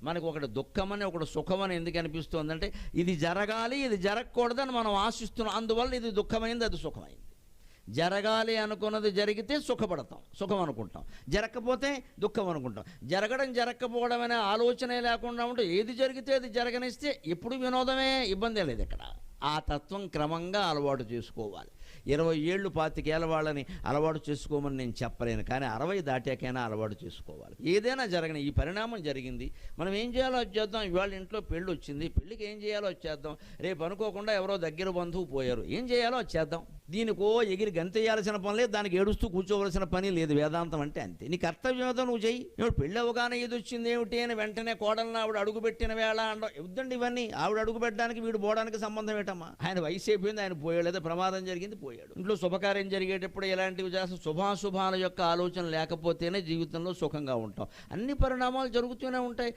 మనకు ఒకటి దుఃఖమని ఒకటి సుఖమని ఎందుకు అనిపిస్తుందంటే ఇది జరగాలి ఇది జరగకూడదని మనం ఆశిస్తున్నాం, అందువల్ల ఇది దుఃఖమైంది అది సుఖమైంది. జరగాలి అనుకున్నది జరిగితే సుఖపడతాం, సుఖం అనుకుంటాం, జరగకపోతే దుఃఖం అనుకుంటాం. జరగడం జరగకపోవడం అనే ఆలోచనే లేకుండా ఉంటే ఏది జరిగితే అది జరగనిస్తే ఎప్పుడు వినోదమే, ఇబ్బంది లేదు ఇక్కడ. ఆ తత్వం క్రమంగా అలవాటు చేసుకోవాలి. 20 ఏళ్ళు 25 ఏళ్ళ వాళ్ళని అలవాటు చేసుకోమని నేను చెప్పలేను, కానీ 60 దాటాకైనా అలవాటు చేసుకోవాలి. ఏదైనా జరగని ఈ పరిణామం జరిగింది, మనం ఏం చేయాలో అది చేద్దాం. ఇవాళ ఇంట్లో పెళ్ళి వచ్చింది, పెళ్ళికి ఏం చేయాలో అది చేద్దాం. రేపు అనుకోకుండా ఎవరో దగ్గర బంధువు పోయారు, ఏం చేయాలో అది చేద్దాం. దీనికో ఎగిరి గంతేయాల్సిన పని లేదు, దానికి ఏడుస్తూ కూర్చోవలసిన పని లేదు. వేదాంతం అంటే అంతే, నీ కర్తవ్యం ఏదో నువ్వు చెయ్యి. ఇప్పుడు పెళ్ళి అవగానే ఇది వచ్చింది ఏమిటి అని వెంటనే కోడలను ఆవిడ అడుగుపెట్టిన వేళ అండ వద్దండి ఇవన్నీ. ఆవిడ అడుగు పెట్టడానికి వీడు పోవడానికి సంబంధం ఏంటమ్మా? ఆయన వయసు అయిపోయింది, ఆయన పోయాడు, లేదా ప్రమాదం జరిగింది పోయాడు. ఇంట్లో శుభకార్యం జరిగేటప్పుడు ఎలాంటివి చేస్తాం? శుభాశుభాల యొక్క ఆలోచన లేకపోతేనే జీవితంలో సుఖంగా ఉంటాం. అన్ని పరిణామాలు జరుగుతూనే ఉంటాయి.